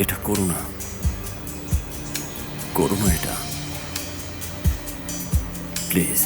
এটা করো না, করো না এটা, প্লিজ।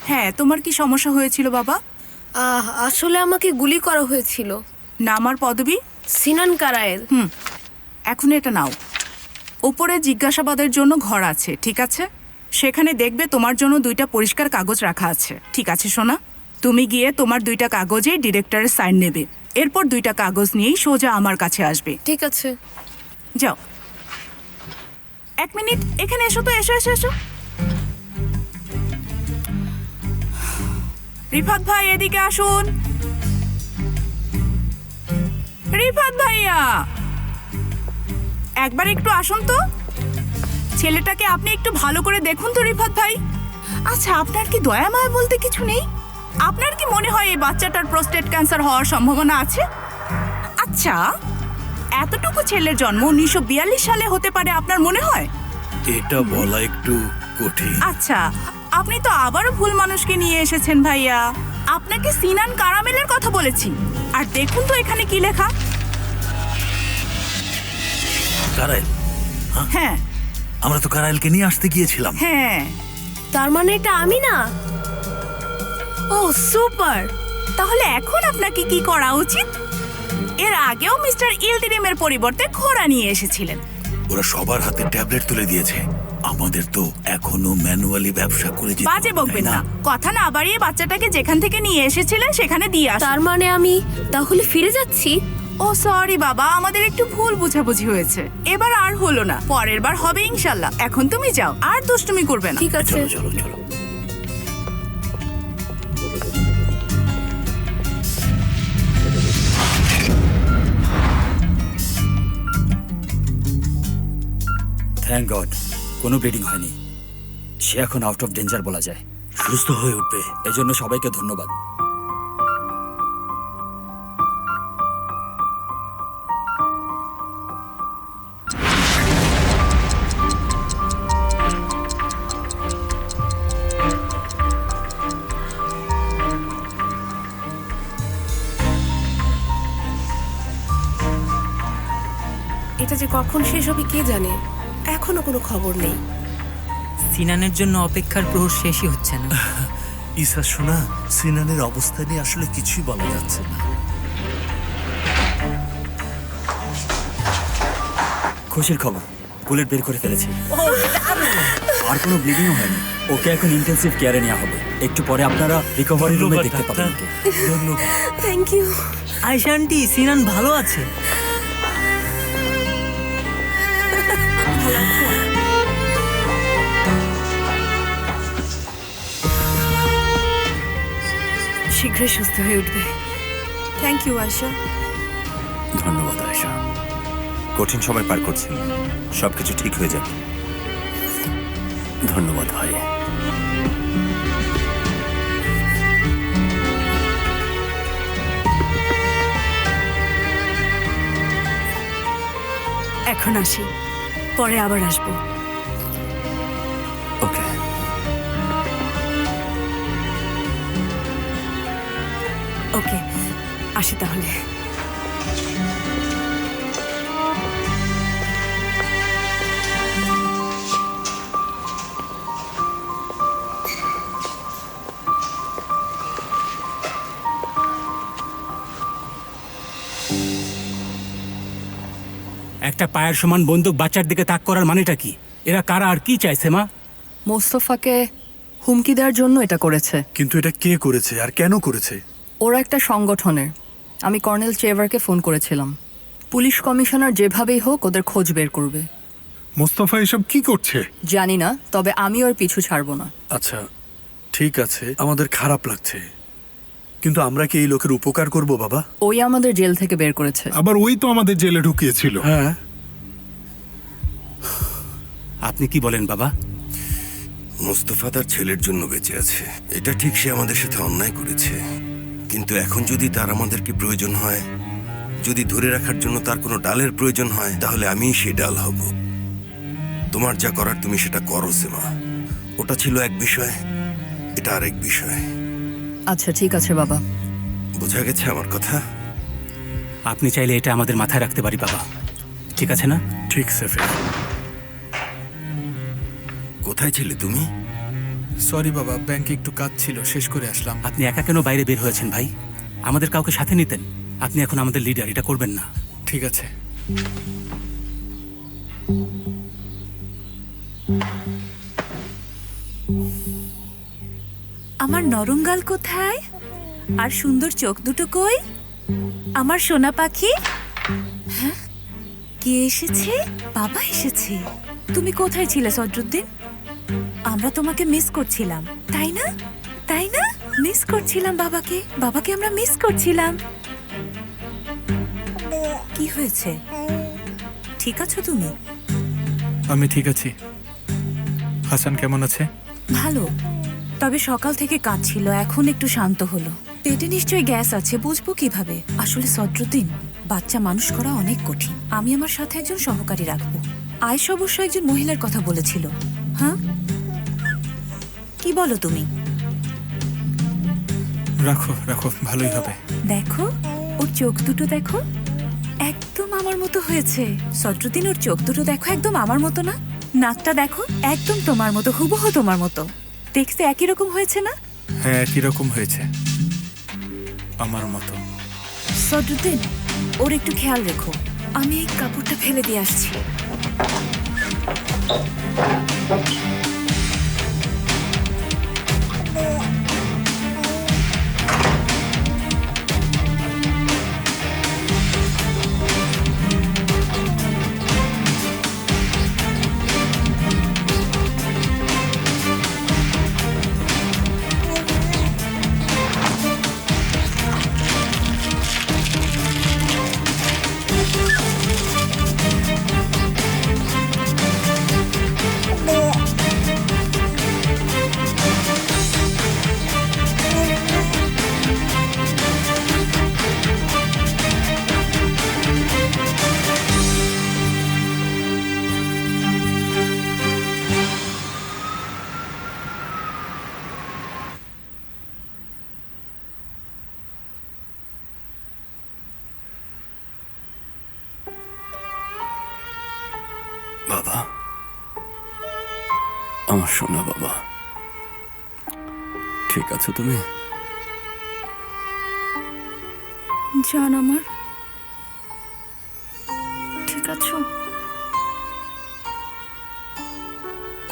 হ্যাঁ, তোমার কি সমস্যা হয়েছিল বাবা? আসলে আমাকে গুলি করা হয়েছিল। নাম আর পদবি? সিনান কারায়েল। এখন এটা নাও। উপরে জিজ্ঞাসাবাদের জন্য ঘর আছে, ঠিক আছে? সেখানে দেখবে তোমার জন্য 2টা পরিষ্কার কাগজ রাখা আছে, ঠিক আছে সোনা? তুমি গিয়ে তোমার 2টা কাগজে ডিরেক্টরের সাইন নেবে। এরপর 2টা কাগজ নিয়েই সোজা আমার কাছে আসবে। ঠিক আছে। যাও। 1 মিনিট, এখানে এসো তো, এসো এসো এসো। রিফাত ভাই এদিকে আসুন। রিফাত ভাইয়া, একবার একটু আসুন তো। ছেলেটাকে আপনি একটু ভালো করে দেখুন তো রিফাত ভাই। আচ্ছা, আপনার কি দয়া মায়া বলতে কিছু নেই? আপনার কি মনে হয় এই বাচ্চাটার প্রোস্টেট ক্যান্সার হওয়ার সম্ভাবনা আছে? আচ্ছা, এতটুকু ছেলের জন্ম 1942 সালে হতে পারে আপনার মনে হয়? এটা বলা একটু কঠিন। আচ্ছা, আপনি তো আবারও ভুল মানুষকে নিয়ে এসেছেন ভাইয়া। আপনাকে সিনান কারামেলের কথা বলেছি। আর দেখুন তো এখানে কি লেখা। কারাইল? হ্যাঁ আমরা তো কারাইলকে নিয়ে আসতে গিয়েছিলাম। হ্যাঁ। তার মানে এটা আমি না? ও সুপার। তাহলে এখন আপনাকে কি করা উচিত? এর আগেও মিস্টার ইলদিরিমের পরিবর্তে ঘোড়া নিয়ে এসেছিলেন। ওরা সবার হাতে ট্যাবলেট তুলে দিয়েছে। আমাদের তো এখনো ম্যানুয়ালি ব্যবসা করে যেতে বাজে হবে, বকবেন তাই না। কথা না বাড়িয়ে বাচ্চাটাকে যেখান থেকে নিয়ে এসেছিলেন সেখানে দিয়ে আসুন। তার মানে আমি তাহলে ফিরে যাচ্ছি? ও সরি বাবা, আমাদের একটু ভুল বুঝাবুঝি হয়েছে। এবার আর হলো না, পরের বার হবে ইনশাল্লাহ। এখন তুমি যাও, আর দুষ্টুমি করবে না। ঠিক আছে। চলো চলো চলো। থ্যাংক গড, কোনো ব্লিডিং হয়নি। সে এখন আউট অফ ডেঞ্জার বলা যায়। সুস্থ হয়ে উঠবে। এজন্য সবাইকে ধন্যবাদ। এটা যে কখন শেষ হবে কে জানে। এখনো কোনো খবর নেই। সিনানের জন্য অপেক্ষার প্রহর শেষই হচ্ছে না। ইসা শোনা, সিনানের অবস্থা নিয়ে আসলে কিছুই বলা যাচ্ছে না। খুশির খবর, বুলেট বের করে ফেলেছি। আর কোনো ব্লিডিংও হয়নি। ওকে এখন ইন্টেন্সিভ কেয়ারে নেওয়া হবে। একটু পরে আপনারা রিকভারি রুমে দেখতে পাবেন ওকে। ধন্যবাদ। Thank you. Ayesha aunty, Sinan ভালো আছে। শীঘ্রই সুস্থ হয়ে উঠবে। Thank you Ayesha. ধন্যবাদ আয়েশা। কঠিন সময় পার করছেন, সবকিছু ঠিক হয়ে যাবে। ধন্যবাদ ভাই। এখন আসি, পরে আবার আসবো। ওকে। ওকে, আসি তাহলে। একটা পায়ের সমান বন্দুক বাচ্চার দিকে তাক করার মানেটা কি? এরা কারা আর কি চাইছে মা? মোস্তফাকে হুমকি দেওয়ার জন্য এটা করেছে। কিন্তু এটা কে করেছে আর কেন করেছে? ওরা একটা সংগঠনের। আমি কর্নেল চেভারকে ফোন করেছিলাম। পুলিশ কমিশনার যেভাবেই হোক ওদের খোঁজ বের করবে। মোস্তফা এসব কি করছে? জানি না, তবে আমি ওর পিছু ছাড়বো না। আচ্ছা ঠিক আছে, আমাদের খারাপ লাগছে, কিন্তু আমরা কি এই লোকের উপকার করব বাবা? ওই আমাদের জেল থেকে বের করেছে। আবার ওই তো আমাদের জেলে ঢুকিয়েছিল। হ্যাঁ, আপনি কি বলেন বাবা? মোস্তফা তার ছেলের জন্য বেঁচে আছে, এটা ঠিক, সে আমাদের সাথে অন্যায় করেছে, কিন্তু এখন যদি তার আমাদেরকে প্রয়োজন হয়, যদি ধরে রাখার জন্য তার কোনো ডালের প্রয়োজন হয়, তাহলে আমিই সেই ডাল হব। তোমার যা করার তুমি সেটা করো সেমা। ওটা ছিল এক বিষয়, এটা আরেক বিষয়। আচ্ছা ঠিক আছে বাবা। বোঝা গেছে আমার কথা? আপনি চাইলে এটা আমাদের মাথায় রাখতে পারি বাবা, ঠিক আছে না? ঠিক সেফে। কোথায় ছিলে তুমি? সরি বাবা, ব্যাংকে একটু কাজ ছিল, শেষ করে আসলাম। আপনি একা কেন বাইরে বের হয়েছেন ভাই? আমাদের কাউকে সাথে নিতেন। আপনি এখন আমাদের লিডার, এটা করবেন না। ঠিক আছে। আমার নরম গাল কোথায়? আর সুন্দর চোখ দুটো কই? আমার সোনা পাখি? হ্যাঁ, কে এসেছে? বাবা এসেছে। তুমি কোথায় ছিলে সদরুদ্দিন? আমরা তোমাকে মিস করছিলাম, তাই না? তাই না? মিস করছিলাম বাবাকে, বাবাকে আমরা মিস করছিলাম। কি হয়েছে? ঠিক আছো তুমি? আমি ঠিক আছি। হাসান কেমন আছে? ভালো, তবে সকাল থেকে কাজ ছিল, এখন একটু শান্ত হলো। পেটে নিশ্চয়ই গ্যাস আছে, বুঝবো কিভাবে? আসলে সদরুদ্দিন, বাচ্চা মানুষ করা অনেক কঠিন। আমি আমার সাথে একজন সহকারী রাখবো। আয়েশা অবশ্য একজন মহিলার কথা বলেছিল। হ্যাঁ, কি বলো তুমি? রাখো রাখো, ভালোই হবে। দেখো, ওর চোখ দুটো দেখো, একদম আমার মতো হয়েছে। সদরুদ্দিন, ওর চোখ দুটো দেখো, একদম আমার মতো না? নাকটা দেখো, একদম তোমার মতো, হুবহু তোমার মতো। দেখতে একই রকম হয়েছে না? হ্যাঁ, একই রকম হয়েছে, আমার মতো। সদরুদ্দিন, ওর একটু খেয়াল রেখো। আমি এই কাপড়টা ফেলে দিয়ে আসছি। বাবা, আমার সোনা বাবা, ঠিক আছো তুমি? জান আমার, ঠিক আছো?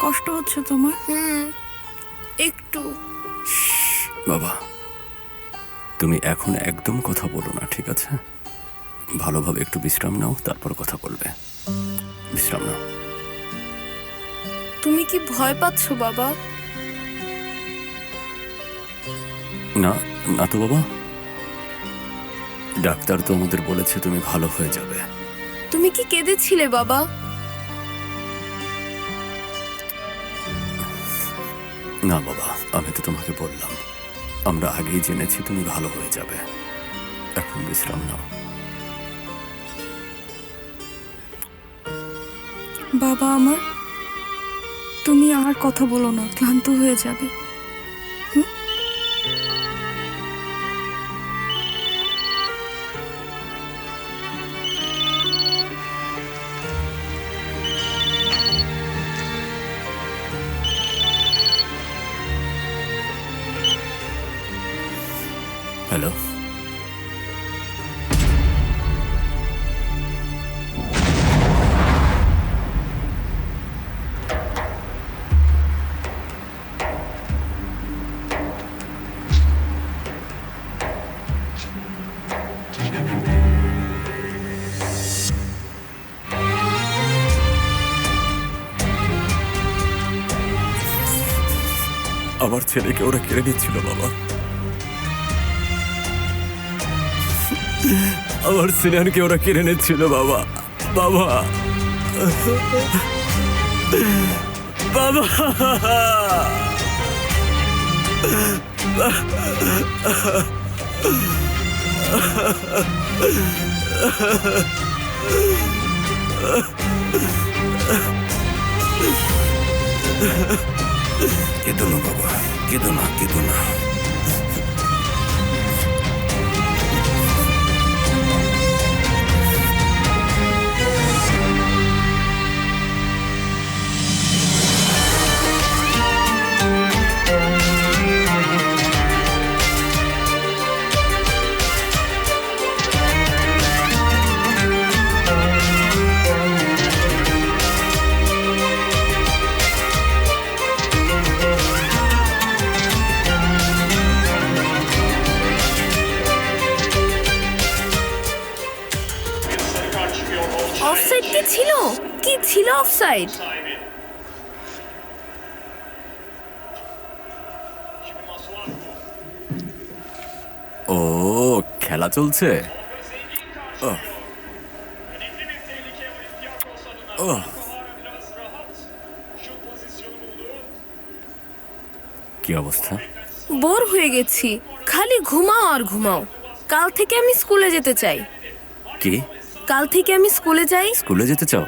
কষ্ট হচ্ছে তোমার? একটু। বাবা, তুমি এখন একদম কথা বলো না, ঠিক আছে? ভালোভাবে একটু বিশ্রাম নাও, তারপর কথা বলবে। বিশ্রাম নাও। তুমি কি ভয় পাচ্ছ বাবা? না না তো বাবা, ডাক্তার তো আমাদের বলেছে তুমি ভালো হয়ে যাবে। তুমি কি কেঁদেছিলে বাবা? না বাবা, আমি তো তোমাকে বললাম, আমরা আগেই জেনেছি তুমি ভালো হয়ে যাবে। এখন বিশ্রাম নাও। বাবা আমার, তুমি আর কথা বলো না, ক্লান্ত হয়ে যাবে। হ্যালো, আমার ছেলেকে ওরা কেড়ে নিচ্ছিল বাবা। আমার সিনানকে ওরা কেড়ে নিচ্ছিল বাবা। বাবা বাবা কেঁদো না বাবা, কেঁদো না, কেঁদো না। অফসাইড কি ছিল? কি ছিল অফসাইড? ও খেলা চলছে। কি অবস্থা? বোর হয়ে গেছি, খালি ঘুমাও আর ঘুমাও। কাল থেকে আমি স্কুলে যেতে চাই। কি? কাল থেকে আমি স্কুলে যাই। স্কুলে যেতে চাও?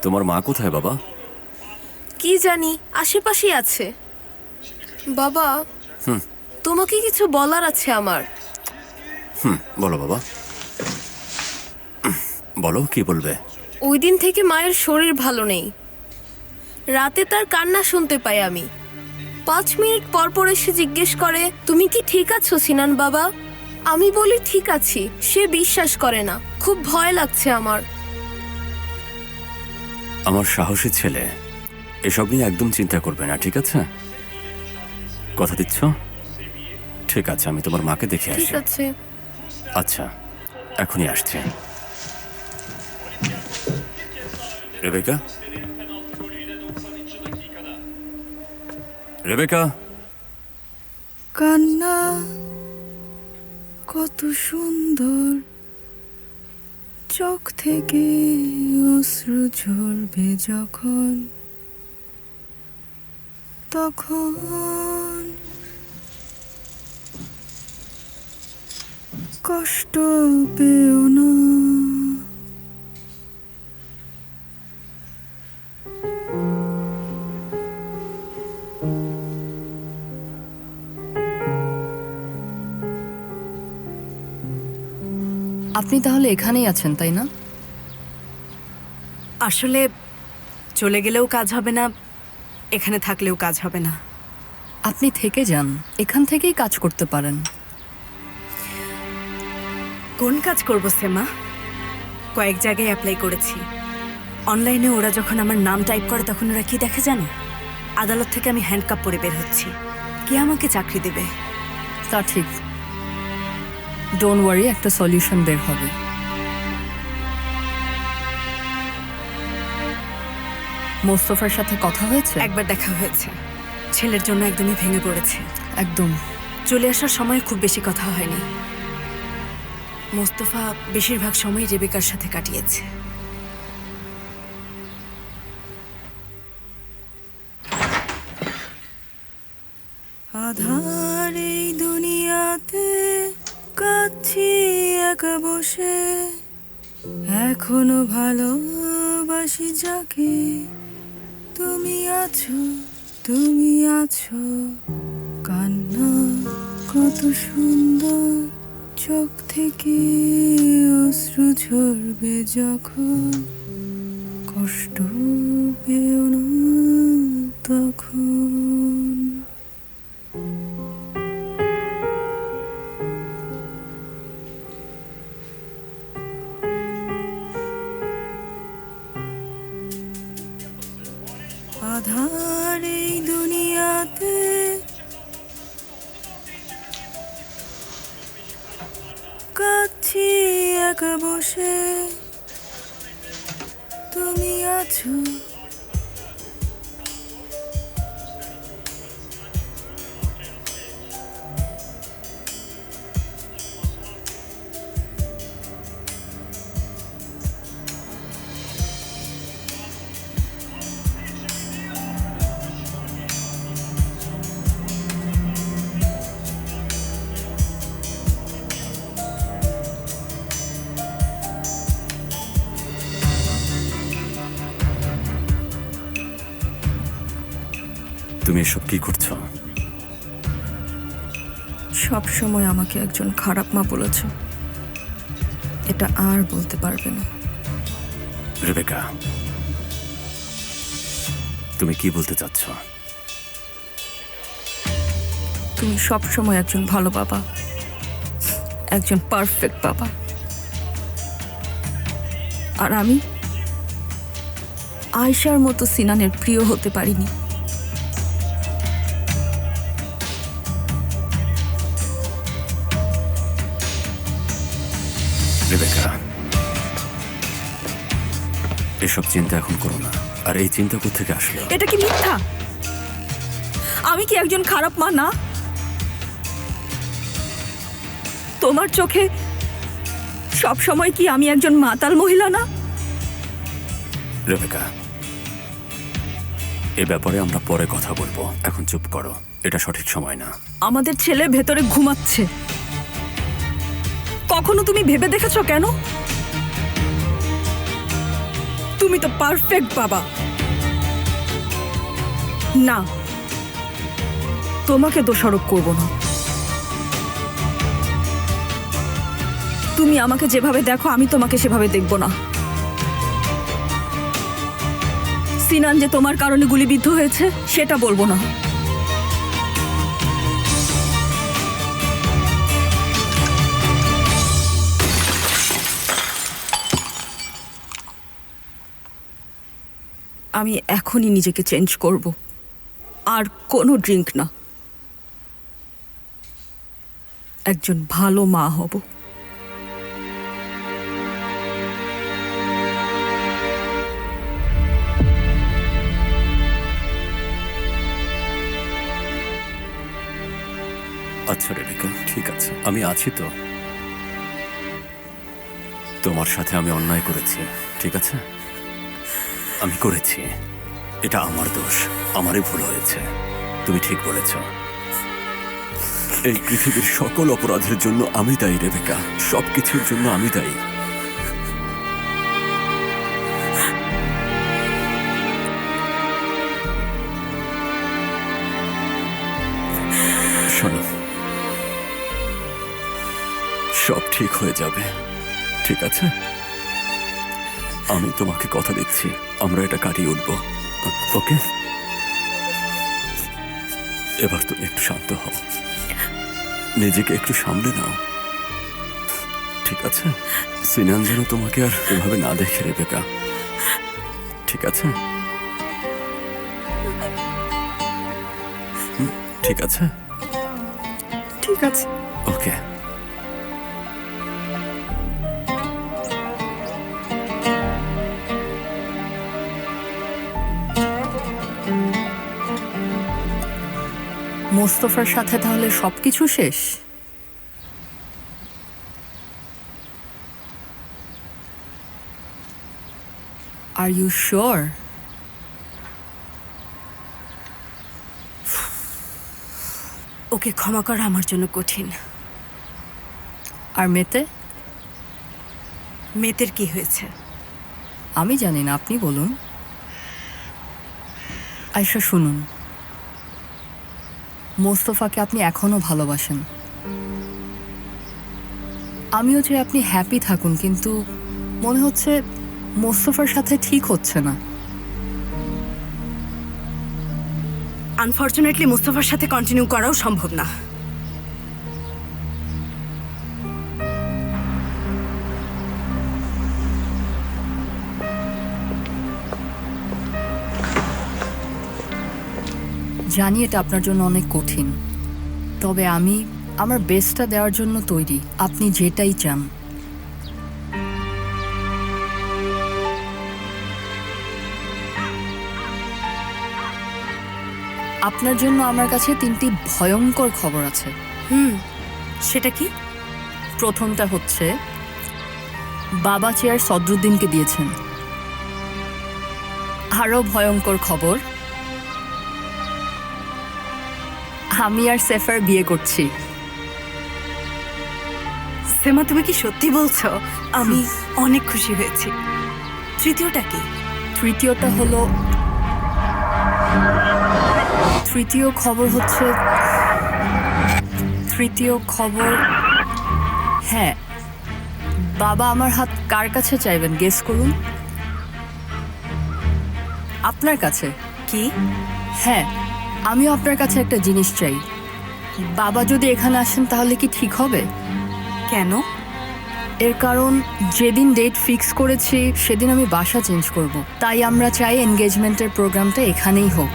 তোমার মা কোথায় বাবা? কি জানি, আশেপাশেই আছে। বাবা, তোমাকে কিছু বলার আছে আমার। বলো বাবা, বলো কি বলবে। ওই দিন থেকে মায়ের শরীর ভালো নেই। রাতে তার কান্না শুনতে পাই আমি। 5 মিনিট পর পর এসে জিজ্ঞেস করে, তুমি কি ঠিক আছো সিনান বাবা? আমি বলি ঠিক আছি, সে বিশ্বাস করে না। খুব ভয় লাগছে আমার। আমার সাহসী ছেলে, এসব নিয়ে একদম চিন্তা করবে না, ঠিক আছে? কথা দিচ্ছ? ঠিক আছে, আমি তোমার মাকে দেখে ঠিক আসি। আছে। আচ্ছা, এখনই আসছে। Rebecca, Rebecca. কান্না কত সুন্দর, চোখ থেকে অশ্রু ঝরবে যখন, তখন কষ্ট পেও না। আপনি তাহলে এখানেই আছেন তাই না? আসলে চলে গেলেও কাজ হবে না, এখানে থাকলেও কাজ হবে না। আপনি থেকে যান, এখান থেকেই কাজ করতে পারেন। কোন কাজ করব সেমা? কয়েক জায়গায় অ্যাপ্লাই করেছি। অনলাইনে ওরা যখন আমার নাম টাইপ করে তখন ওরা কি দেখে জানো? আদালত থেকে আমি হ্যান্ডকাপ পরে বের হচ্ছি। কে আমাকে চাকরি দেবে? তা ঠিক। ডোন্ট ওয়ারি, একটা সলিউশন বের হবে। মোস্তফার সাথে কথা হয়েছে? একবার দেখা হয়েছে। ছেলের জন্য একদমই ভেঙে পড়েছে। একদম। চলে আসার সময় খুব বেশি কথা হয়নি। মোস্তফা বেশিরভাগ সময় রেবেকার সাথে কাটিয়েছে। আধার এই দুনিয়াতে কাঁদছি একা বসে, এখনো ভালোবাসি যাকে। তুমি আছো, তুমি আছো। কান্না কত সুন্দর, চোখ থেকে অশ্রু ঝরবে যখন, কষ্ট পেও না তখন। আধার এই দুনিয়াতে কাঁদছি একা বসে, তুমি আছো। তুমি এসব কি করছো? সব সময় আমাকে একজন খারাপ মা বলেছে, এটা আর বলতে পারবে না। রেবেকা, তুমি কি বলতে চাচ্ছ? তুমি সব সময় একজন ভালো বাবা, একজন পারফেক্ট বাবা, আর আমি আয়শার মতো সিনানের প্রিয় হতে পারিনি। রেবেকা, এসব চিন্তা এখন করো না। আর এই চিন্তা কোত্থেকে আসলো? এটা কি মিথ্যা? আমি কি একজন খারাপ মা না? তোমার চোখে সব সময় কি আমি একজন মাতাল মহিলা না? রেবেকা, এ ব্যাপারে আমরা পরে কথা বলবো, এখন চুপ করো, এটা সঠিক সময় না। আমাদের ছেলে ভেতরে ঘুমাচ্ছে, কখনো তুমি ভেবে দেখেছো কেন? তুমি তো পারফেক্ট বাবা। না, তোমাকে দোষারোপ করব না। তুমি আমাকে যেভাবে দেখো আমি তোমাকে সেভাবে দেখব না। সিনান যে তোমার কারণে গুলিবিদ্ধ হয়েছে সেটা বলবো না। আমি এখনই নিজেকে চেঞ্জ করব, আর কোনো ড্রিঙ্ক না, একজন ভালো মা হব। আচ্ছা রেবেকা, ঠিক আছে, আমি আছি তো। তোমার সাথে আমি অন্যায় করেছি, ঠিক আছে, আমি করেছি, এটা আমার দোষ, আমারই ভুল হয়েছে। তুমি ঠিক বলেছ, এই পৃথিবীর সকল অপরাধের জন্য আমি দায়ী রেবেকা, সবকিছুর জন্য আমি দায়ী। শোনো, সব ঠিক হয়ে যাবে, ঠিক আছে? আমি তোমাকে কথা দিচ্ছি, আমরা এটা কাটিয়ে উঠবো, ওকে? এবার তুমি একটু শান্ত হও, নিজেকে একটু সামলে নাও, ঠিক আছে? সিনান যেন তোমাকে আর এভাবে না দেখে রেবেকা, ঠিক আছে? ঠিক আছে? ঠিক আছে। ওকে। মোস্তফার সাথে তাহলে সবকিছু শেষ? Are you sure? ওকে ক্ষমা করা আমার জন্য কঠিন। আর মেতে? মেয়েদের কি হয়েছে? আমি জানি না, আপনি বলুন। আয়শা শুনুন, মোস্তফাকে আপনি এখনো ভালোবাসেন, আমিও যে আপনি হ্যাপি থাকুন, কিন্তু মনে হচ্ছে মোস্তফার সাথে ঠিক হচ্ছে না। আনফরচুনেটলি মুস্তফার সাথে কন্টিনিউ করাও সম্ভব না। জানি এটা আপনার জন্য অনেক কঠিন, তবে আমি আমার বেস্টটা দেওয়ার জন্য তৈরি, আপনি যেটাই চান। আপনার জন্য আমার কাছে 3টি ভয়ঙ্কর খবর আছে। সেটা কি? প্রথমটা হচ্ছে বাবা চেয়ার সদরুদ্দিনকে দিয়েছেন। আরো ভয়ঙ্কর খবর, আমি আর সেফার বিয়ে করছি। সেমা, তুমি কি সত্যি বলছো? আমি অনেক খুশি হয়েছি। তৃতীয়টা কি? তৃতীয়টা হলো, তৃতীয় খবর হচ্ছে, তৃতীয় খবর, হ্যাঁ, বাবা আমার হাত কার কাছে চাইবেন গেস করুন। আপনার কাছে। কি? হ্যাঁ, আমিও আপনার কাছে একটা জিনিস চাই। বাবা যদি এখানে আসেন তাহলে কি ঠিক হবে? কেন? এর কারণ যেদিন ডেট ফিক্স করেছি সেদিন আমি বাসা চেঞ্জ করব, তাই আমরা চাই এনগেজমেন্টের প্রোগ্রামটা এখানেই হোক।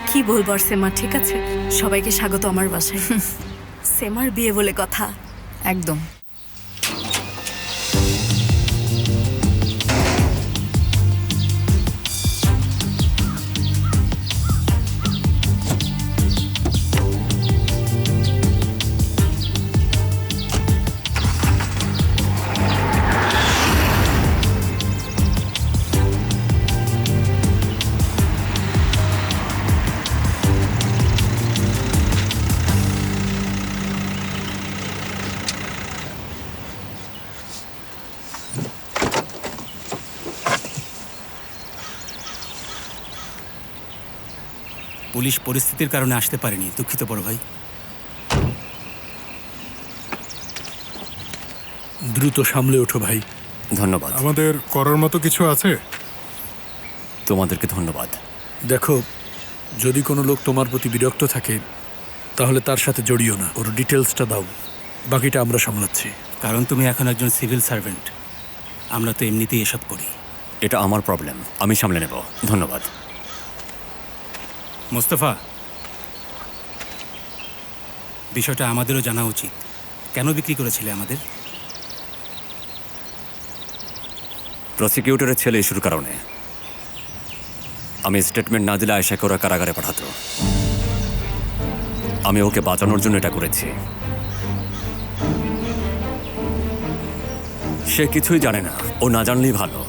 কি বলবো আর সেমা, ঠিক আছে, সবাইকে স্বাগত আমার বাসায়। সেমার বিয়ে বলে কথা। একদম। পুলিশ পরিস্থিতির কারণে আসতে পারেনি, দুঃখিত বড় ভাই। দ্রুত সামলে ওঠো ভাই। ধন্যবাদ। আমাদের করার মতো কিছু আছে? তোমাদেরকে ধন্যবাদ। দেখো, যদি কোনো লোক তোমার প্রতি বিরক্ত থাকে তাহলে তার সাথে জড়িও না, ওর ডিটেলসটা দাও, বাকিটা আমরা সামলাচ্ছি। কারণ তুমি এখন একজন সিভিল সার্ভেন্ট, আমরা তো এমনিতেই এসব করি। এটা আমার প্রবলেম, আমি সামলে নেব। ধন্যবাদ। মোস্তফা, বিষয়টা আমাদেরও জানা উচিত। কেন বিক্রি করেছিলে আমাদের? প্রসিকিউটরের ছেলে ইস্যুর কারণে। আমি স্টেটমেন্ট না দিলে আয়েশাকে ওরা কারাগারে পাঠাতো। আমি ওকে বাঁচানোর জন্য এটা করেছি। সে কিছুই জানে না, ও না জানলেই ভালো।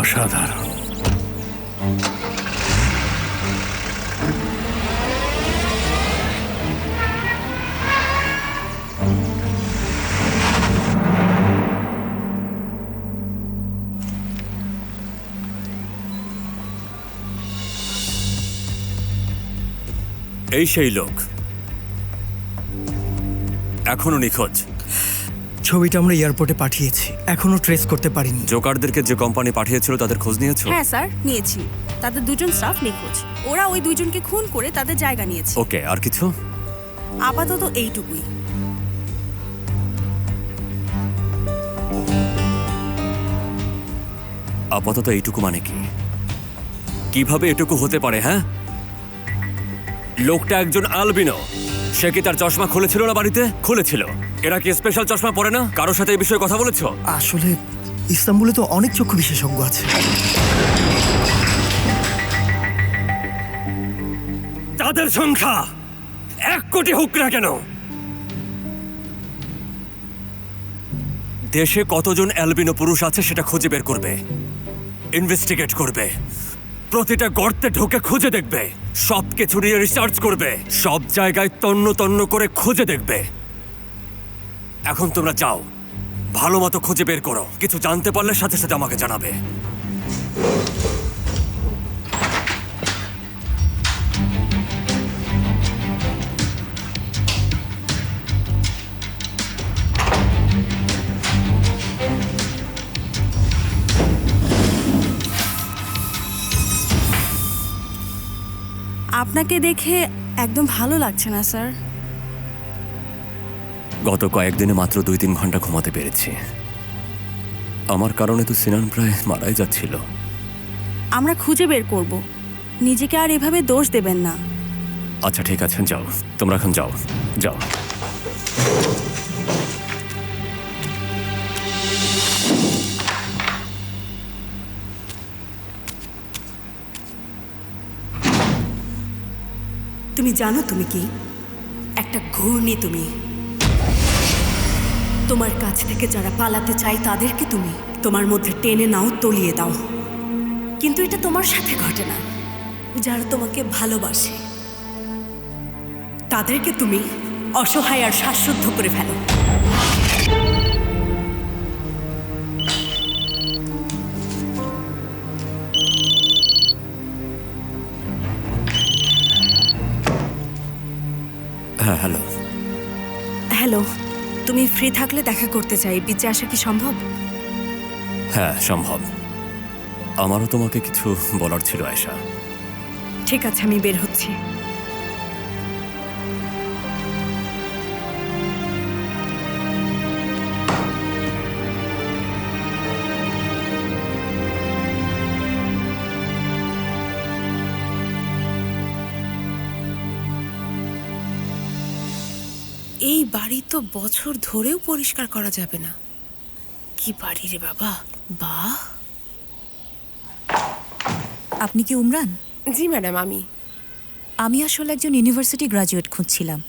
অসাধারণ। এই সেই লোক, এখনো নিখোঁজ। ছবিটা আমরা এয়ারপোর্টে পাঠিয়েছি, এখনো ট্রেস করতে পারিনি। জোকারদেরকে যে কোম্পানি পাঠিয়েছিল তাদের খোঁজ নিয়েছো? হ্যাঁ স্যার, নিয়েছি। তাদের 2জন স্টাফ নিখোঁজ। ওরা ওই 2জনকে খুন করে তাদের জায়গা নিয়েছে। ওকে, আর কিছু? আপাতত এইটুকুই। আপাতত এইটুকু মানে কি? কিভাবে এটুকু হতে পারে? হ্যাঁ, লোকটা একজন আলবিনো। সে কি তার চশমা খুলেছিল না? বাড়িতে খুলেছিল। এরা কি স্পেশাল চশমা পরে না? কারোর সাথে এই বিষয়ে কথা বলেছো? আসলে ইস্তাম্বুলে তো অনেক চক্ষু বিশেষজ্ঞ আছে। তাদের সংখ্যা 1 কোটি হোক না কেন, দেশে কতজন অ্যালবিনো পুরুষ আছে সেটা খুঁজে বের করবে, ইনভেস্টিগেট করবে, প্রতিটা গর্তে ঢুকে খুঁজে দেখবে, সবকিছু নিয়ে রিসার্চ করবে, সব জায়গায় তন্ন তন্ন করে খুঁজে দেখবে। এখন তোমরা যাও, ভালো মতো খুঁজে বের করো। কিছু জানতে পারলে সাথে সাথে আমাকে জানাবে। আপনাকে দেখে একদম ভালো লাগছে না স্যার। গত কয়েকদিনে মাত্র 2-3 ঘন্টা ঘুমাতে পেরেছি। আমার কারণে তো সিনান প্রায় মারাই যাচ্ছিল। আমরা খুঁজে বের করব, নিজেকে আর এভাবে দোষ দেবেন না। আচ্ছা ঠিক আছে, যাও তোমরা, এখন যাও যাও। তুমি জানো তুমি কি? একটা ঘূর্ণি তুমি। তোমার কাছ থেকে যারা পালাতে চায় তাদেরকে তুমি তোমার মধ্যে টেনে নাও, তলিয়ে দাও। কিন্তু এটা তোমার সাথে ঘটে না। যারা তোমাকে ভালোবাসে তাদেরকে তুমি অসহায় আর শ্বাসরুদ্ধ করে ফেলো। হ্যাঁ, হ্যালো। হ্যালো, তুমি ফ্রি থাকলে দেখা করতে চাই। বিচে আসা কি সম্ভব? হ্যাঁ, সম্ভব। আমারও তোমাকে কিছু বলার ছিল আয়েশা। ঠিক আছে, আমি বের হচ্ছি। এই বাড়ি তো বছর ধরেও পরিষ্কার করা যাবে না। কি বাড়ি রে বাবা! বাহ! আপনি কি উমরান? জি ম্যাডাম, আমি আসলে একজন ইউনিভার্সিটি গ্রাজুয়েট খুঁজছিলাম।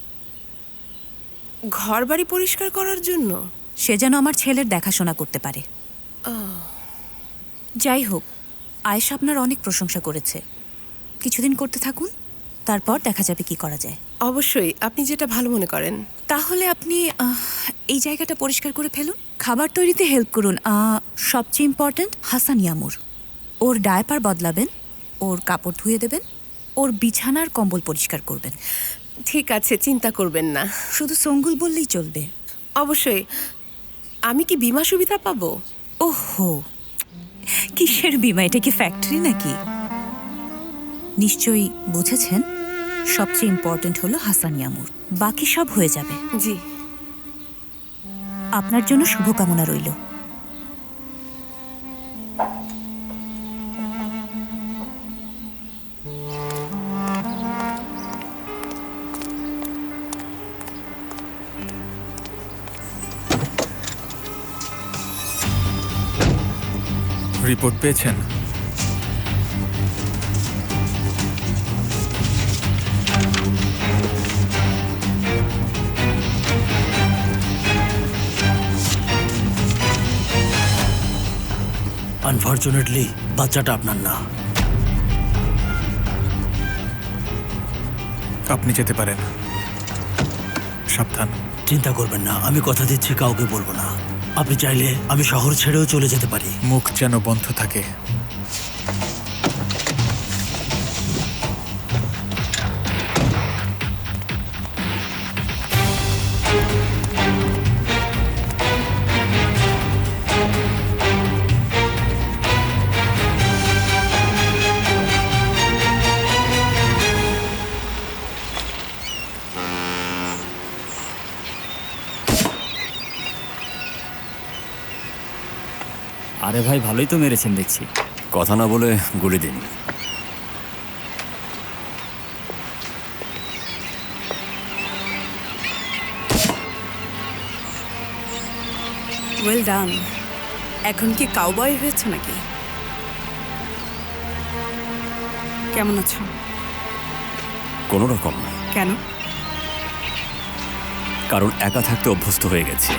ঘর বাড়ি পরিষ্কার করার জন্য? সে যেন আমার ছেলের দেখাশোনা করতে পারে। যাই হোক, আয়েশা আপনার অনেক প্রশংসা করেছে। কিছুদিন করতে থাকুন, তারপর দেখা যাবে কি করা যায়। অবশ্যই, আপনি যেটা ভালো মনে করেন। তাহলে আপনি এই জায়গাটা পরিষ্কার করে ফেলুন, খাবার তৈরিতে হেল্প করুন। সবচেয়ে ইম্পর্ট্যান্ট হাসান ইয়ামুর, ওর ডায়পার বদলাবেন, ওর কাপড় ধুয়ে দেবেন, ওর বিছানার কম্বল পরিষ্কার করবেন। ঠিক আছে, চিন্তা করবেন না। শুধু সঙ্গুল বললেই চলবে। অবশ্যই। আমি কি বীমা সুবিধা পাবো? ওহো, কিসের বীমা? এটা কি ফ্যাক্টরি নাকি? নিশ্চয়ই বুঝেছেন, সবচেয়ে ইম্পর্ট্যান্ট হলো হাসান ইয়ামুর, বাকি সব হয়ে যাবে। জি, আপনার জন্য শুভকামনা রইল। রিপোর্ট পেয়েছেন? আনফর্চুনেটলি বাচ্চাটা আপনার না। আপনি যেতে পারেন, সাবধান। চিন্তা করবেন না, আমি কথা দিচ্ছি কাউকে বলবো না। আপনি চাইলে আমি শহর ছেড়েও চলে যেতে পারি। মুখ যেন বন্ধ থাকে। আরে ভাই, ভালোই তো মেরেছেন দেখছি। কথা না বলে গুলি দিন। Well done. এখন কি কাউবয় হয়েছে নাকি? কেমন আছো? কোনো রকম। কেন? কারণ একা থাকতে অভ্যস্ত হয়ে গেছি।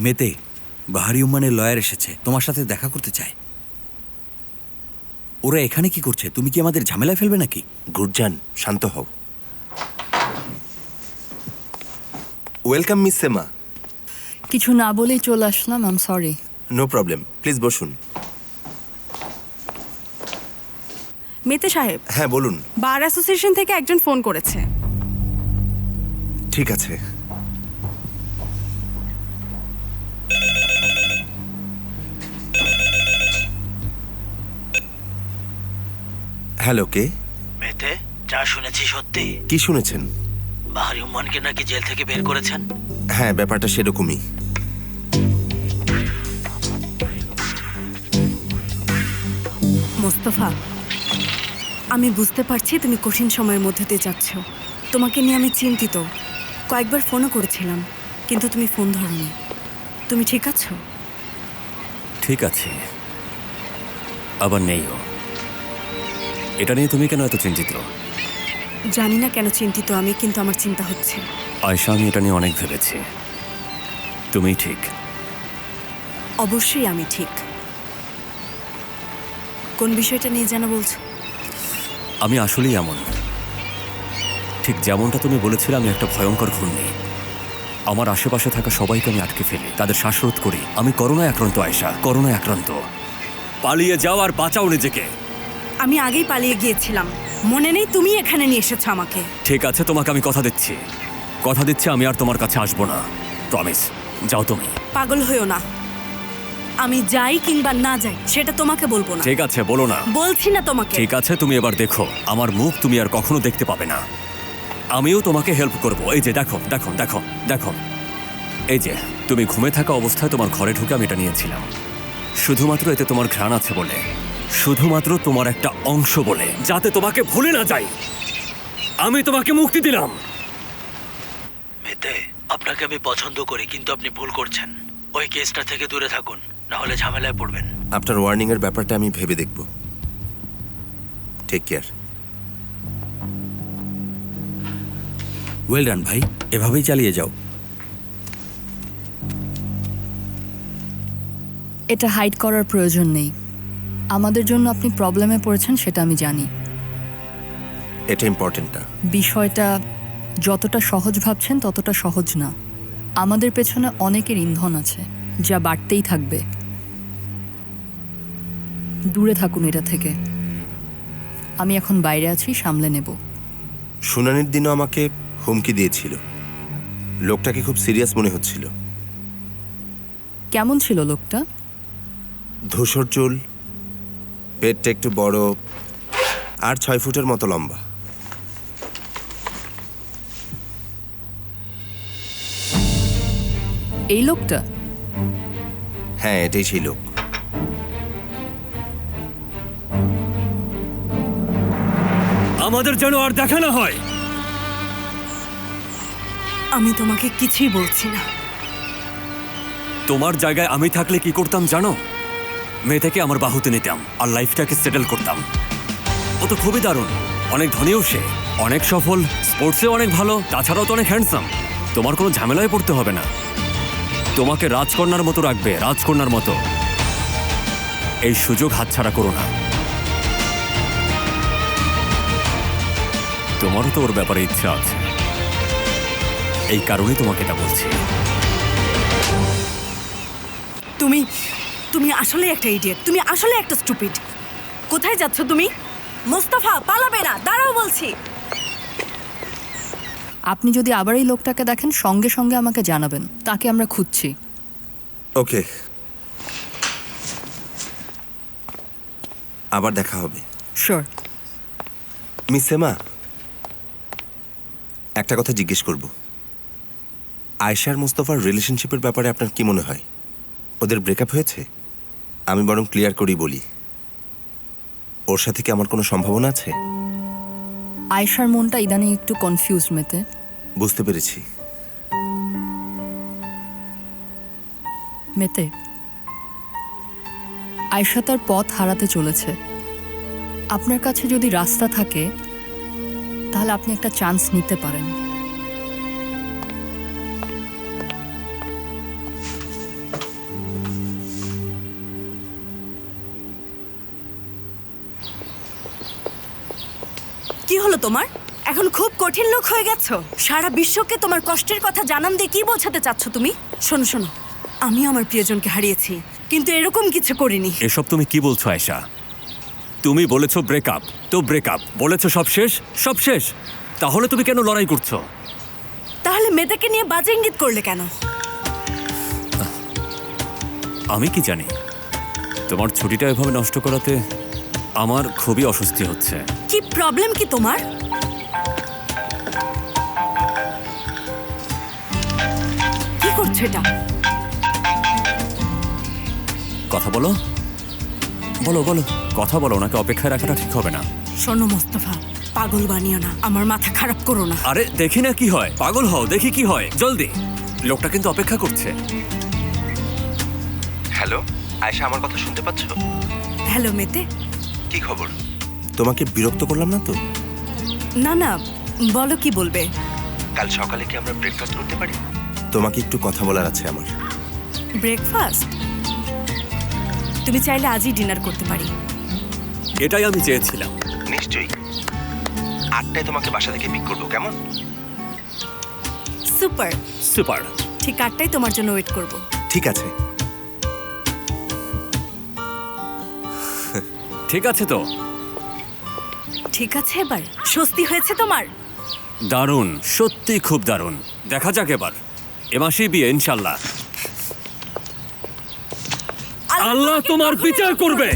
মেতে, বাহারি উম্মানের লয়ার এসেছে, তোমার সাথে দেখা করতে চায়। ওরা এখানে কি করছে? তুমি কি আমাদের ঝামেলায় ফেলবে নাকি? গুরজান, শান্ত হও। Welcome miss Sema. কিছু না বলেই চলে আসলাম, I am sorry. No problem, please বসুন। মেতে সাহেব। হ্যাঁ বলুন। বার অ্যাসোসিয়েশন থেকে একজন ফোন করেছে। ঠিক আছে। হ্যালো, কে? মেতে, যা শুনেছি সত্যি? কি শুনেছেন? বাহারি উম্মানকে নাকি জেল থেকে বের করেছেন। হ্যাঁ, ব্যাপারটা সেরকমই। মোস্তফা, আমি বুঝতে পারছি তুমি কঠিন সময়ের মধ্যে দিয়ে যাচ্ছ। তোমাকে নিয়ে আমি চিন্তিত। কয়েকবার ফোনও করেছিলাম, কিন্তু তুমি ফোন ধরোনি। তুমি ঠিক আছো? ঠিক আছে, আবার নেইও। এটা নিয়ে তুমি কেন এত চিন্তিত? জানি না কেন চিন্তিত আমি, কিন্তু আমার চিন্তা হচ্ছে। আয়শা, আমি এটা নিয়ে অনেক ভেবেছি। তুমি ঠিক। অবশ্যই আমি ঠিক। কোন বিষয়টা নিয়ে যেন বলছো? আমি আসলেই এমন, ঠিক যেমনটা তুমি বলেছিলে। আমি একটা ভয়ঙ্কর ঘূর্ণি। আমার আশেপাশে থাকা সবাইকে আমি আটকে ফেলি, তাদের শ্বাসরোধ করি। আমি করোনায় আক্রান্ত আয়শা, করোনায় আক্রান্ত। পালিয়ে যাও আর বাঁচাও নিজেকে। আমি আগেই পালিয়ে গিয়েছিলাম, মনে নেই? তুমি এখানে নিয়ে এসেছো আমাকে। ঠিক আছে, তোমাকে আমি কথা দিচ্ছি, আমি আর তোমার কাছে আসবো না। প্রমিস। যাও তুমি। পাগল হইও না। আমি যাই কিংবা না যাই সেটা তোমাকে বলবো না। ঠিক আছে, বলো না। বলছি না তোমাকে। ঠিক আছে, তুমি এবার দেখো, আমার মুখ তুমি আর কখনো দেখতে পাবে না। আমিও তোমাকে হেল্প করব। এই যে দেখো দেখো দেখো দেখো, এই যে তুমি ঘুমে থাকা অবস্থায় তোমার ঘরে ঢুকে আমি এটা নিয়েছিলাম, শুধুমাত্র এতে তোমার ঘ্রাণ আছে বলে, শুধুমাত্র তোমার একটা অংশ বলে, যাতে তোমাকে ভুলে না যাই। আমি তোমাকে মুক্তি দিলাম। মেতে, আপনাকে আমি পছন্দ করি, কিন্তু আপনি ভুল করছেন। ওই কেসটা থেকে দূরে থাকুন, না হলে ঝামেলায় পড়বেন। আপনার ওয়ার্নিং এর ব্যাপারটা আমি ভেবে দেখব। Take care. ওয়েল ডান ভাই, এভাবেই চালিয়ে যাও। এটা হাইড করার প্রয়োজন নেই। আমাদের জন্য আপনি প্রবলেমে পড়েছেন সেটা আমি জানি। এটা ইম্পর্টেন্ট না। বিষয়টা যতটা সহজ ভাবছেন ততটা সহজ না। আমাদের পেছনে অনেকের ইন্ধন আছে, যা বাড়তেই থাকবে। দূরে থাকুন এটা থেকে। আমি এখন বাইরে আছি, সামলে নেব। শুনানির দিনও আমাকে হুমকি দিয়েছিল। লোকটাকে খুব সিরিয়াস মনে হচ্ছিল। কেমন ছিল লোকটা? ধূসর চুল, পেটটা একটু বড়, আর 6 ফুটের মতো লম্বা। এই লোকটা? হ্যাঁ, এটাই সেই লোক। আমাদের যেন আর দেখা না হয়। আমি তোমাকে কিছুই বলছি না। তোমার জায়গায় আমি থাকলে কি করতাম জানো? মেয়েটাকে আমার বাহুতে নিতাম আর লাইফটাকে সেটেল করতাম। ও তো খুবই দারুণ, অনেক ধনীও সে, অনেক সফল, স্পোর্টসে অনেক ভালো, তাছাড়াও তো অনেক হ্যান্ডসাম। তোমার কোনো ঝামেলায় পড়তে হবে না। তোমাকে রাজকন্যার মতো রাখবে, রাজকন্যার মতো। এই সুযোগ হাতছাড়া করো না। তোমারও তো ওর ব্যাপারে ইচ্ছা আছে, এই কারণেই তোমাকে এটা বলছি। তুমি তুমি আসলে একটা ইডিয়েট। তুমি আসলে একটা স্টুপিড। কোথায় যাচ্ছ তুমি? মোস্তফা, পালাবে না, দাঁড়াও বলছি। আপনি যদি আবার এই লোকটাকে দেখেন, সঙ্গে সঙ্গে আমাকে জানাবেন। তাকে আমরা খুঁজছি। ওকে, আবার দেখা হবে। শিওর। মিস সেমা, একটা কথা জিজ্ঞেস করব। আয়েশা আর মুস্তফার রিলেশনশিপের ব্যাপারে আপনার কি মনে হয়? ওদের ব্রেকআপ হয়েছে? আমি বরং ক্লিয়ার করি বলি, ওর সাথে কি আমার কোনো সম্ভাবনা আছে? আয়েশার মনটা ইদানিং একটু কনফিউজ মেতে। বুঝতে পেরেছি। মেতে, আয়েশা তার পথ হারাতে চলেছে। আপনার কাছে যদি রাস্তা থাকে তাহলে আপনি একটা চান্স নিতে পারেন। কি হলো তোমার? এখন খুব কঠিন লোক হয়ে গেছো। সারা বিশ্বকে তোমার কষ্টের কথা জানান দিয়ে কি বোঝাতে চাচ্ছ তুমি? শোনো শোনো, আমি আমার প্রিয়জনকে হারিয়েছি, কিন্তু এরকম কিছু করিনি। এসব তুমি কি বলছো আয়েশা? তুমি বলেছো ব্রেকআপ, তো ব্রেকআপ বলেছো সব শেষ, সব শেষ। তাহলে তুমি কেন লড়াই করছো? তাহলে মেয়েটাকে নিয়ে বাজে ইঙ্গিত করলে কেন? আমি কি জানি? তোমার ছুটিটা এভাবে নষ্ট করাতে আমার খুবই অস্বস্তি হচ্ছে। কি প্রবলেম কি তোমার? কি করছো এটা? কথা বলো, বলো বলো, কথা বলো, ওনাকে অপেক্ষায় রাখাটা ঠিক হবে না। শোনো মোস্তফা, পাগল বানিও না, আমার মাথা খারাপ করো না। আরে দেখি না কি হয়, পাগল হও, দেখি কি হয়, জলদি। লোকটা কিন্তু অপেক্ষা করছে। হ্যালো আয়েশা, আমার কথা শুনতে পাচ্ছ? হ্যালো মেতে, কি খবর? তোমাকে বিরক্ত করলাম না তো? না না, বলো কি বলবে। কাল সকালে কি আমরা ব্রেকফাস্ট করতে পারি? তোমাকে একটু কথা বলার আছে আমার। ব্রেকফাস্ট? তুমি চাইলে আজই ডিনার করতে পারি। এটাই আমি চেয়েছিলাম। নিশ্চয়ই 8টায় তোমাকে বাসা থেকে পিক করবো, কেমন? Super super. ঠিক 8টায় তোমার জন্য ওয়েট করব। ঠিক আছে। ঠিক আছে তো? ঠিক আছে, এবার স্বস্তি হয়েছে তোমার? দারুণ, সত্যি খুব দারুণ। দেখা যাক এবার, এ মাসেই বিয়ে ইনশাল্লাহ। আল্লাহ তোমার বিচার করবে।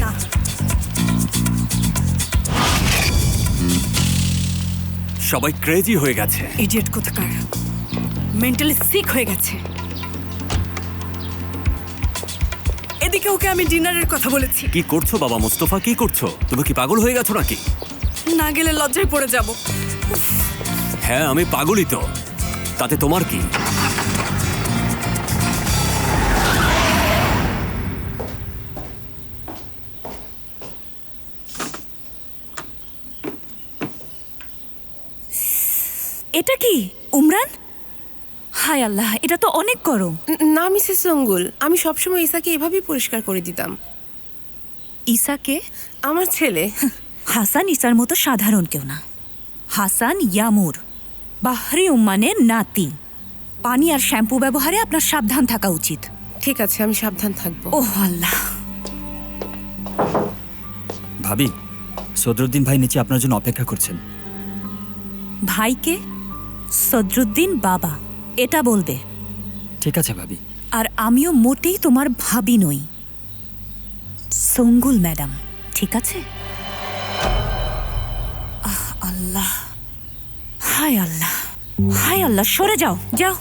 সবাই ক্রেজি হয়ে গেছে। ইডিয়েট কোথাকার, মেন্টালি সিক হয়ে গেছে। এদিকে ওকে আমি ডিনারের কথা বলেছি। কি করছো বাবা মুস্তফা, কি করছো? তুমি কি পাগল হয়ে গেছো নাকি? না গেলে লজ্জায় পড়ে যাব। হ্যাঁ আমি পাগলই তো, তাতে তোমার কি? এটা কি উমরান? হায় আল্লাহ, এটা তো অনেক গরম। না মিসেস সঙ্গুল, আমি সবসময় ইসাকে এভাবেই পরিষ্কার করে দিতাম। ইসাকে? আমার ছেলে। হাসান ইসার মতো সাধারণ কেউ না। হাসান ইয়ামুর, বাহরি উম্মানের নাতি। পানি আর শ্যাম্পু ব্যবহারে আপনার সাবধান থাকা উচিত। ঠিক আছে, আমি সাবধান থাকবো। ওহ আল্লাহ। ভাবি, সদরুদ্দিন ভাই নিচে আপনার জন্য অপেক্ষা করছেন। ভাইকে সদরুদ্দিন বাবা এটা বলবে। ঠিক আছে ভাবি। আর আমিও মোটেই তোমার ভাবি নই, সঙ্গুল ম্যাডাম, ঠিক আছে? আল্লাহ, হায় আল্লাহ, হায় আল্লাহ, সরে যাও যাও।